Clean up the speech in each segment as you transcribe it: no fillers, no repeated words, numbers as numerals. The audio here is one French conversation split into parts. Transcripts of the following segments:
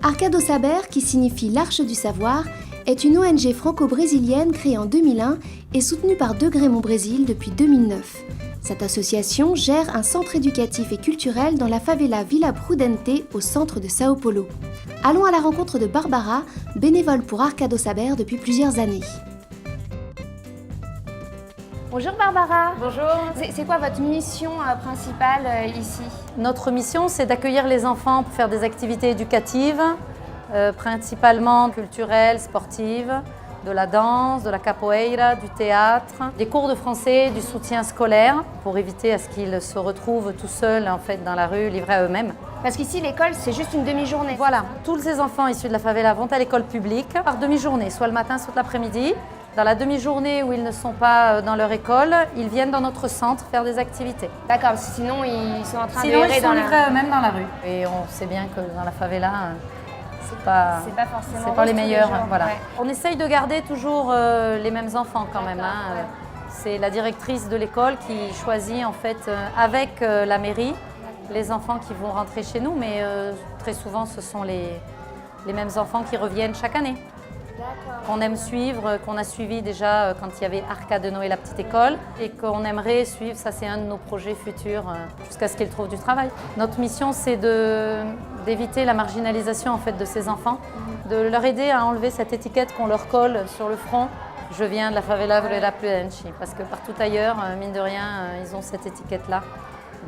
Arcado Saber, qui signifie l'Arche du Savoir, est une ONG franco-brésilienne créée en 2001 et soutenue par De Grémont Brésil depuis 2009. Cette association gère un centre éducatif et culturel dans la favela Vila Prudente au centre de Sao Paulo. Allons à la rencontre de Barbara, bénévole pour Arcado Saber depuis plusieurs années. Bonjour Barbara. Bonjour. C'est quoi votre mission principale ici? Notre mission, c'est d'accueillir les enfants pour faire des activités éducatives, principalement culturelles, sportives, de la danse, de la capoeira, du théâtre, des cours de français, du soutien scolaire, pour éviter à ce qu'ils se retrouvent tout seuls en fait, dans la rue, livrés à eux-mêmes. Parce qu'ici, l'école, c'est juste une demi-journée. Voilà, tous ces enfants issus de la favela vont à l'école publique par demi-journée, soit le matin, soit l'après-midi. Dans la demi-journée où ils ne sont pas dans leur école, ils viennent dans notre centre faire des activités. D'accord, parce que sinon ils sont en train sinon, de errer ils sont livrés à eux-mêmes dans la rue. Et on sait bien que dans la favela, c'est pas les meilleurs. Voilà. Ouais. On essaye de garder toujours les mêmes enfants quand même. Hein. Ouais. C'est la directrice de l'école qui choisit en fait avec la mairie les enfants qui vont rentrer chez nous, mais très souvent ce sont les mêmes enfants qui reviennent chaque année. Qu'on aime suivre, qu'on a suivi déjà quand il y avait Arcade Noé, la petite école, et qu'on aimerait suivre, ça c'est un de nos projets futurs, jusqu'à ce qu'ils trouvent du travail. Notre mission c'est d'éviter la marginalisation en fait, de ces enfants, de leur aider à enlever cette étiquette qu'on leur colle sur le front. Je viens de la favela Vila Prudente, parce que partout ailleurs, mine de rien, ils ont cette étiquette-là.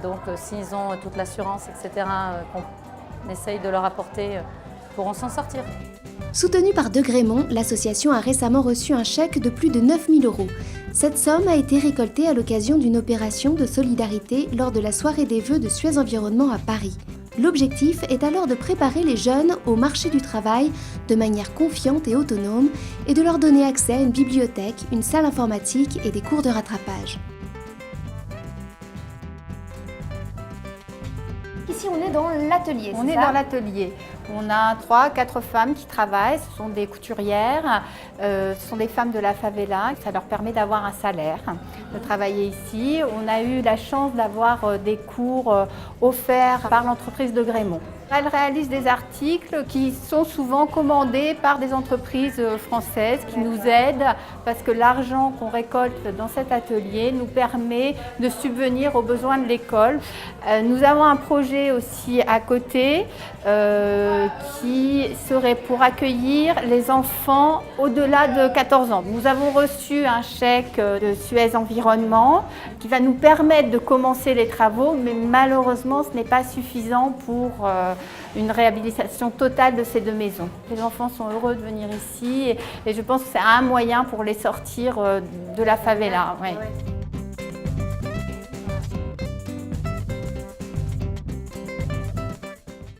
Donc s'ils ont toute l'assurance, etc., qu'on essaye de leur apporter, pourront s'en sortir. Soutenue par De Grémont, l'association a récemment reçu un chèque de plus de 9 000 €. Cette somme a été récoltée à l'occasion d'une opération de solidarité lors de la soirée des vœux de Suez Environnement à Paris. L'objectif est alors de préparer les jeunes au marché du travail de manière confiante et autonome et de leur donner accès à une bibliothèque, une salle informatique et des cours de rattrapage. Ici, on est dans l'atelier, On est dans l'atelier. On a 3-4 femmes qui travaillent, ce sont des couturières, ce sont des femmes de la favela. Ça leur permet d'avoir un salaire, de travailler ici. On a eu la chance d'avoir des cours offerts par l'entreprise De Grémont. Elles réalisent des articles qui sont souvent commandés par des entreprises françaises qui nous aident parce que l'argent qu'on récolte dans cet atelier nous permet de subvenir aux besoins de l'école. Nous avons un projet aussi à côté qui serait pour accueillir les enfants au-delà de 14 ans. Nous avons reçu un chèque de Suez Environnement qui va nous permettre de commencer les travaux, mais malheureusement ce n'est pas suffisant pour une réhabilitation totale de ces deux maisons. Les enfants sont heureux de venir ici et je pense que c'est un moyen pour les sortir de la favela. Ouais.